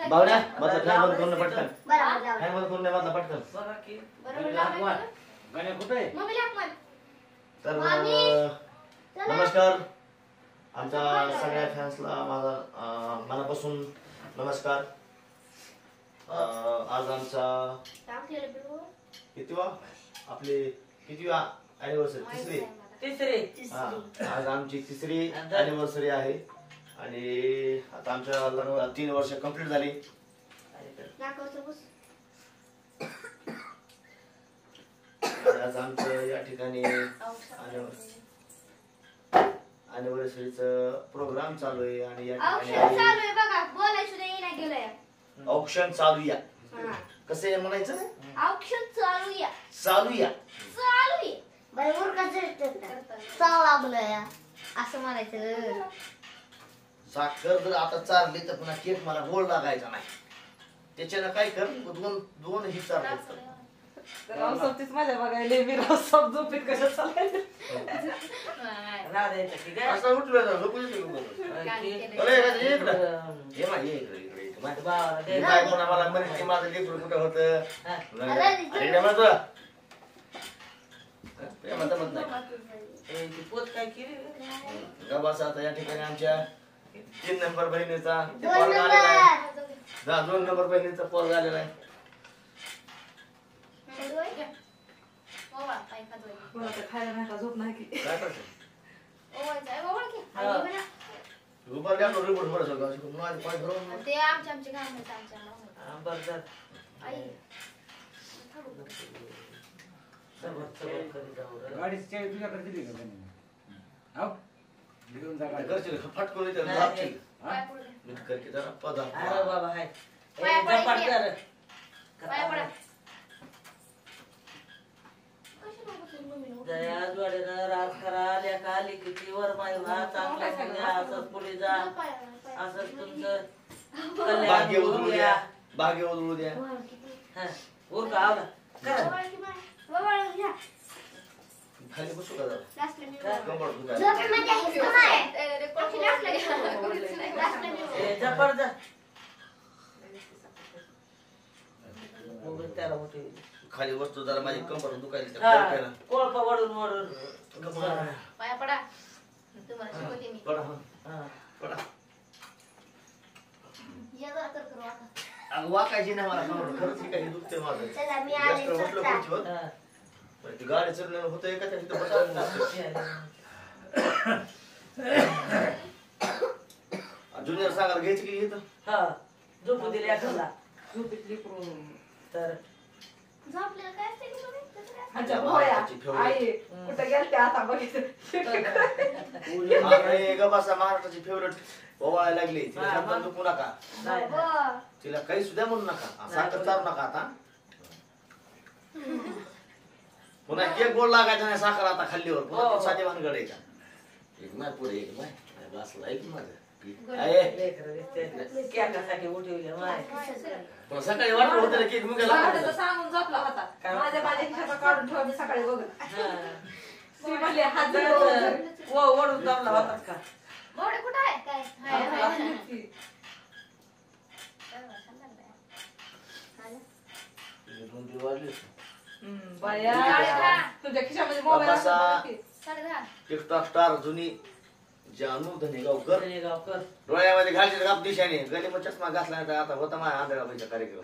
बावड्या मतलब फॅन बंद करून पटकन फॅन बंद करून मतलब पटकन बघा की गाण्या कुठे तर नमस्कार आमच्या सगळ्या फॅन्सला माझा मनापासून नमस्कार. आज आमचा कितवा आपली कितवा ॲनिव्हर्सरी तिसरी आज आमची तिसरी ॲनिव्हर्सरी आहे आणि आता आमच्या लग्नाला 3 वर्ष कंप्लीट झाली. आज आमचं या ठिकाणी ॲनिव्हर्सरीचं प्रोग्राम चालू आहे आणि या ठिकाणी ऑप्शन चालू या कसे म्हणायचं औक्षण चालूया चालूया असं म्हणायचं. साखर जर आता चारली तर पुन्हा केक मला गोड लागायचा नाही. त्याच्यानं काय कर दोन ही चारले रावसाबचीच माझ्या बघायला मी रावसाब झोपेत कशा चालायचं राधायचं की काय असं उठलं ना झोपू येते माझं मला म्हणे माझं लेकरू कुठं होतं पोत काय केली गबासा आता या ठिकाणी आमच्या 3 नंबर बहिणीचा पोरगा आलेला आहे. 2 नंबर बहिणीचा पोरगा आलेला आहे. खायला नाही का झोप नाही की काय करतो रुपाली आपलं रिपोर्ट भरत होता माझं पाय भरवून ते आमच्या काम बरं जर गाडीची चावी तुझ्याकडे दिली का त्यांनी? हो घेऊन जा गाडी. घरचे फटकून येते मी करके जरा पदा अरे बाबा हाय पाया पडा झपाट कर दया जोडीनं राज करा लेका आली किती वर माय व्हा चांगला सांगा असंच पुढे जा असंच तुमचं भाग्य कल्याण उधळू द्या भाग्य उधळू द्या उर का आवला कर खाली बसू का जरा कंबर दुखा झपाट जा त्याला होते खाली वस्तू जरा माझी कंबर दुखायली कोळपा वडून वडून पाया पडा तुम्हाला शिकवते मी पडा पडा या जरा कर करू आता. अगं वाकायची नाही मला कंबर खरंच काही दुखते माझं चला मी जास्त आले बसलो स्वतः. खुर्चीवर. पण ती गाडी चढण्यानं होतंय का त्या तिथं बसायला ज्युनियर सांगायला घ्यायची की इथं हा झोपू दिली एखादा झोपीतली तर झोपलेलं काय असते की तुम्ही? कसं काय? अच्छा भोया आई कुठं गेलते आता बघितलं अरे ग बसा महाराष्ट्राची फेवरेट ओवाळायला लागली तिला शब्द दुखू नका हो. तिला काही सुद्धा म्हणू नका साखर चारू नका आता पुन्हा केक गोड लागायचा नाही साखर आता खाल्लीवर पुन्हा ती साधी भानगड आहे का एक माय पुढे एक माय बसला एक माझं केकासाठी उठवले माय पण सकाळी वाटलं होतं केक मुगाला सांगून झोपला होता माझ्या खिशाचा काढून ठेवा मी सकाळी बघत ती म्हणली हात वडून जमला होता का मोठे कुठं आहे काय हाय, हाय, हाय. बाया तुझ्या खिशामध्ये मोबाईल साडेदहा. टिकटॉक स्टार जुनी जानू धनेगावकर गावकर डोळ्यामध्ये घालचे गाप दिशाने गली मग चष्मा घातला तर आता होता माझ्या आंधळाबाईचा कार्यक्रम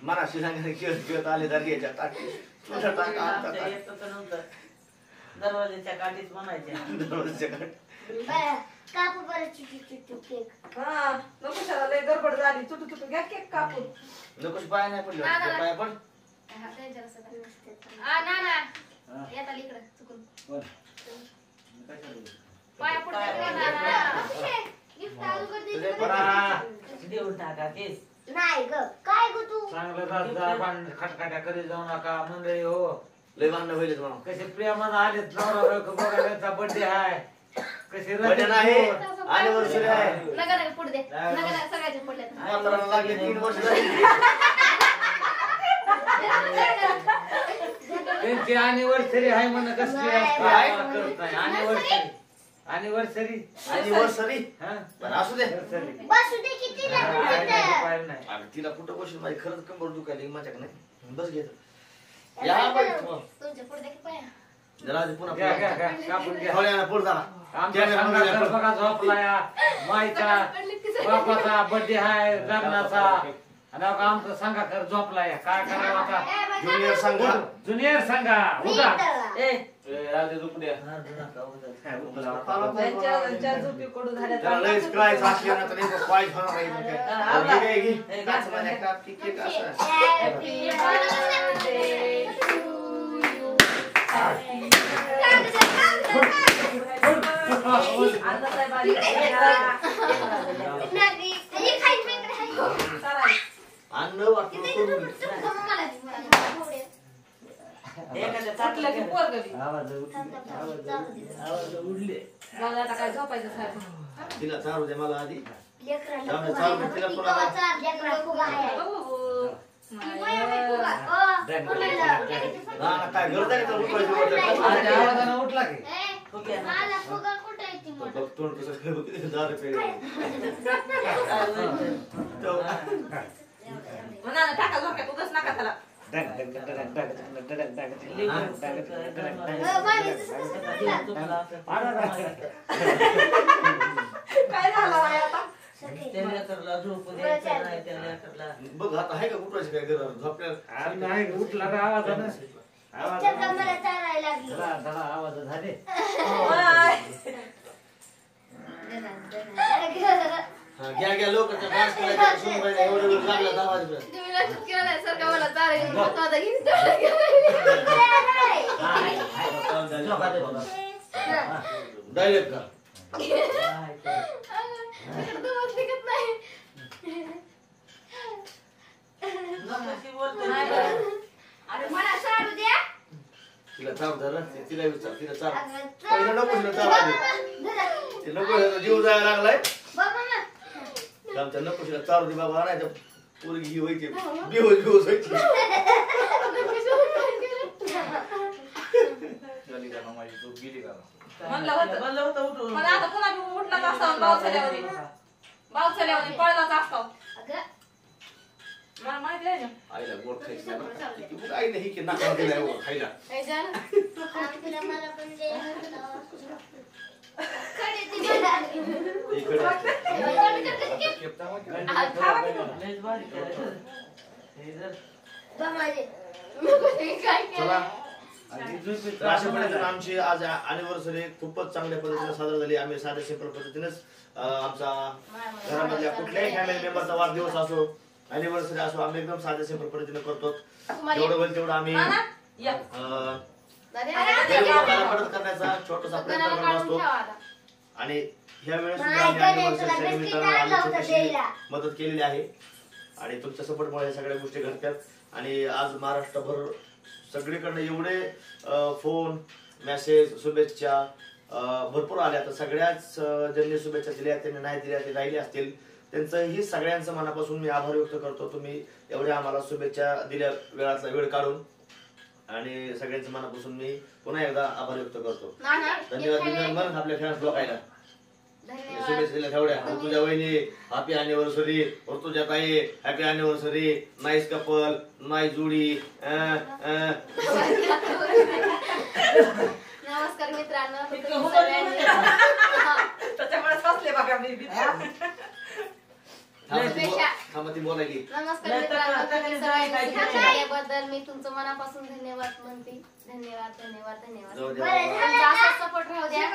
मनाशी सांगायला खेळत आले तर घ्यायच्या टाकी तुझ्या टाका आमचा टाक. दरवाजाच्या काठीच म्हणायच्या दरवाजाच्या काठी. बाया, कापू बरं चुटू चुटू केक. हा नकोशाला लय गडबड झाली चुटू चुटू घ्या केक कापून नकोच पाय नाही पडले पाय पड हा, काय जरासं का? ना येत आली इकडं चुकून पाया पुढे गिफ्ट अगोदर तुझे दे. पडा. देऊन टाका केस नाही ग काय ग तू चांगलं राहत जा खटखट्या करीत जाऊ नका मंडळी हो लय भांडणं होईल म्हणून कसे प्रेमानं आलेत नवरा बायको बघायचा बर्थडे आहे कसे भजन आहे अॅनिव्हर्सरी आहे नका पुढे दे नका सगळ्याचे पडले म्हाताराला लागले 3 वर्ष झाली त्यांची अॅनिव्हर्सरी आहे म्हणून कसली असते आहे. करत नाही अॅनिव्हर्सरी अॅनिव्हर्सरी हा बरं असू दे. बसू दे किती नाही अरे तिला कुठं बसून माझी खरंच कंबर दुखायली माझ्याकडे नाही. बस घेत या बाई तुमच्या पुढे देखील पाया. जरा आधी पुन्हा घ्या घ्या घ्या कापून घ्या थोड्या पुढे जा. आमच्या संघात बघा झोपलाया माईचा बापाचा बर्थडे आहे लग्नाचा आणि आता आमचा संघाकर झोपलाय काय करावं आता ज्युनियर संघ ज्युनियर संघा उठा ए राहू दे दुपड्या त्यांच्या झोपी कडू झाल्या त्याला लयच काय सासली ना तर एक पाय होणार नाही मग काय. घे, घे, घे. काच माझ्या काप की केक असं. Happy birthday to you. अन्नाचा बारीक अन्न वाटून करून एखाद्या चाटलं की पोरगं बी. आवाज उडले मला आता काय झोपायचं साहेब. तिला चालू दे मला आधी. लेकराला चालू दे तिला पुन्हा लेकराला फुगा आहे काय गरज आहे का उठवायची आवाजानं उठला की मला फुगा कुठे येते मला तोंड कसं किती 10 रुपये म्हणा टाका झोक्यात उगाच नका त्याला. काय झालं बाई आता त्या लेकरला झोपू द्यायचं नाही त्या लेकरला. बघ आता आहे का उठवायची काय गरज झोपल्या नाही उठला का आवाजानं चक्कर मला चालायला लागली धडा आवाज झाले घ्या घ्या लोक डान्स करायचा सुरू पाहिजे एवढं वेळ लागला 10 वाजेपर्यंत. तुम्ही लक्षात केलं नाही सर का मला चालेल आता घेऊन तेवढं गेलं. डायरेक्ट का तिकडं तुम्हाला दिसत नाही. कशी बोलते नाही बरं. अरे मला साडू द्या तिला चाव धर तिला विचार तिला चाव पहिलं नको तिला चाव आधी ते नको ह्याचा जीव जायला लागलाय बाबा ना आमच्या नको तिला चाव दे बाबा नाही तर पोरगी ही व्हायची बेहोश बेहोश व्हायची. म्हणलं होतं उठून. मला आता पुन्हा बी उठलाच असतो बावचल्यावर पळलाच असतो मला माहिती आहे ना आईला गोड खायची नाही बरं का. ती बघ आई नाही की नाका दिलाय वर खायला. हे झालं? तुला मला पण दे इकडे लयच बारीक आहे. हे जर काय केलं? चला तर अशा पद्धतीने आमची आज अॅनिव्हर्सरी खूपच चांगल्या पद्धतीने साजरा झाली. आम्ही साध्या सिंपल पद्धतीनेच आमचा घरामधल्या कुठल्याही फॅमिली मेंबरचा वाढदिवस असो अॅनिव्हर्सरी असो आम्ही एकदम साध्या सिंपल पद्धतीने करतो. जेवढं होईल तेवढं आम्ही मदत करण्याचा छोटासा प्रयत्न करत असतो. आणि ह्या वेळेस सुद्धा आम्ही अॅनिव्हर्सरीच्या निमित्तानं आम्ही छोटीशी मदत केलेली आहे आणि तुमच्या सपोर्टमुळे ह्या सगळ्या गोष्टी घडतात. आणि आज महाराष्ट्रभर सगळीकडनं एवढे फोन मेसेज शुभेच्छा भरपूर आल्या. तर सगळ्याच ज्यांनी शुभेच्छा दिल्या त्यांनी नाही दिल्या ते राहिले असतील त्यांचंही सगळ्यांचं मनापासून मी आभार व्यक्त करतो. तुम्ही एवढ्या आम्हाला शुभेच्छा दिल्या वेळातला वेळ काढून आणि सगळ्यांचं मनापासून मी पुन्हा एकदा आभार व्यक्त करतो. धन्यवाद म्हणून आपल्या फॅन्स लोकायला शुभेच्छा दिल्या तेवढ्या. तुझ्या वहिनी हॅपी अॅनिव्हर्सरी तुझ्या ताई happy anniversary nice couple nice जोडी. नमस्कार मित्रांनो त्याच्यामुळे फसले बघा मी बी. थांबा ती बोलायली. नमस्कार मित्रांनो तुम्ही सगळ्यांनी केल्याबद्दल मी तुमचं मनापासून धन्यवाद म्हणते. धन्यवाद धन्यवाद धन्यवाद. तुमचा असाच सपोर्ट राहू द्या.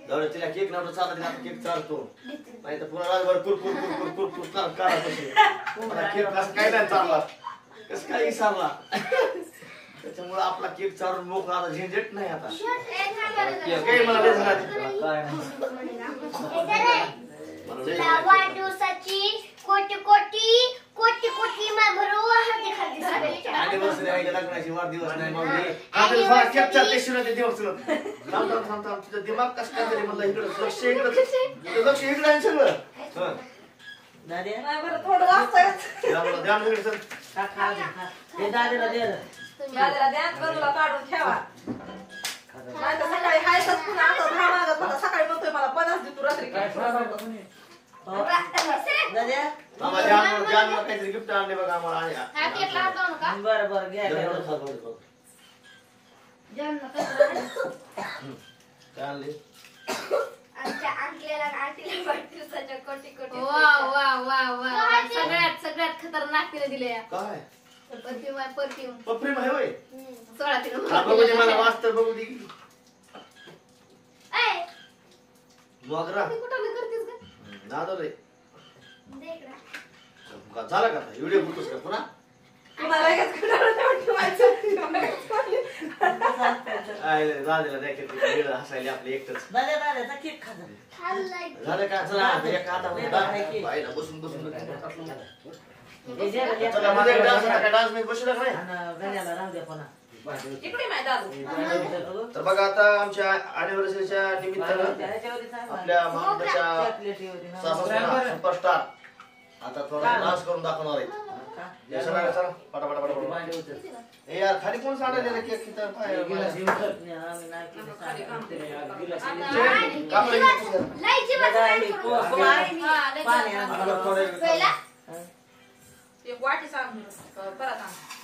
जाऊ तिला केक नव्हतं चालत तिला केक चालतो नाही तर पुन्हा राजभर कुरकुर कुरकुर कुरकुर करा तशी केक कसं काय नाही चालला कसं काही चालला त्याच्यामुळे आपला केक चालून मोकळा आता झंझट नाही आता काही मला लय झाला वाढदिवसाची कोटी कोटी कोटी कोटी अॅनिव्हर्सरी आहे लग्नाची वाढदिवस नाही मग केकच्या पेशीला दिवस तुझं दिमाग कसं काय तरी म्हणलं इकडं लक्ष इकडं लक्ष इकडं आहे सगळं. दाद्या नाही बरं थोडं वाचतंय ध्यान इकडे सर हे दाद्याला दे रे. दादाला ध्यान बाजूला काढून ठेवा नाही तर सकाळी हायसच पुन्हा आता 10 मागत होता. सकाळी म्हणतोय मला 50 दे तू रात्री. काय सांगायचं कोणी? दाद्या आम्हाला जानला काहीतरी गिफ्ट आणले बघा आम्हाला आणि हा केकला हात लावू नका. बरं बरं घ्या घ्या. काय आणले आमच्या अंकलेला आणि आंटीला वाढदिवसाच्या कोटी कोटी वा वा वा वा सगळ्यात खतरनाक तिने दिले काय परफ्यूम पप्रेम आहे होय 16 तिने बघू दे मला वाचतं बघू दे की. ऐ, मोगरा कुठं करतेस का नादो रे देख ना. झाला का व्हिडिओ बुटूस का पुन्हा तुम्हाला लगेच कुणाला तेवढं ठेवायचं. राजेला रॅकेट हसायला आपले एकटच दाद्या दाद्याचा केक खा जा. खाल्लाय. झालं का चला एक हातामध्ये बाईला बसून बसून हे जे बघ, चला मध्ये डान्स मी बसला काय आणि गण्याला राहू द्या पुन्हा. इकडे माय दादू. तर बघा आता आमच्या अॅनिव्हर्सरीच्या निमित्तानं आपल्या महाराष्ट्राच्या सुपरस्टार आता थोडा डान्स करून दाखवणार आहे चला चला पटापटा पटापटा ए यार खाली कोण सांडायला केक तिथं काय आम्ही नाही केलं लय जीवाचं दादा, काम करू. पाणी आण. पहिला एक वाटी सांग परत आण.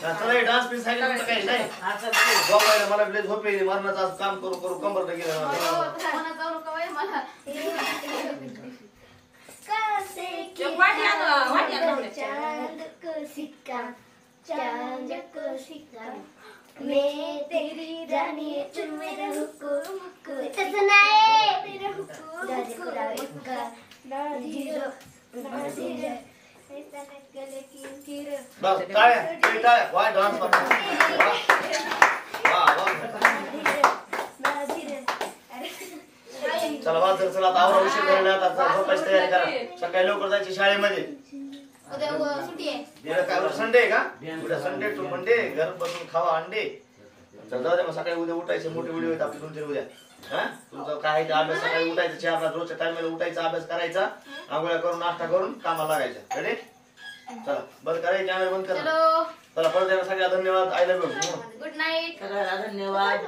चला डान्स पीस सांगितलं काही नाही असं झोपायला मला लय झोप येईल मरणाचं आज काम करू करू कंबर गेलं मना जाऊ नका बाई मला कसे एक वाटी आण वाटी आण. चांद को सिक्का चांद को सिक्का मैं तेरी रानी तुम मेरा हुकुम को तसं नाही मेरा हुकुम को इक्का नाजीरो नाजीरो ऐसा गले की किर बस टाळ्या टाळ्या वा डान्स वा वा नाजीरो चला वाजर चला आता आवरा उशीर झाला आता झोपायची तयारी करा सकाळी लवकर जायची शाळेमध्ये उद्या सुट्टी आहे उद्या काय संडे आहे का उद्या संडे टू मंडे घर बसून खावा अंडे तर जाऊ द्या मग सकाळी उद्या उठायचे मोठे व्हिडिओ आहेत आपले 2-3 उद्या हा तुमचं काय आहे ते अभ्यास सकाळी उठायचं 4ला रोजच्या टायमाला उठायचा अभ्यास करायचा आंघोळ्या करून नाश्ता करून कामाला लागायचं रेडी चला बंद करायचं कॅमेरा बंद करा चलो चला परत एकदा सगळ्या धन्यवाद I love you good night सगळ्याला धन्यवाद.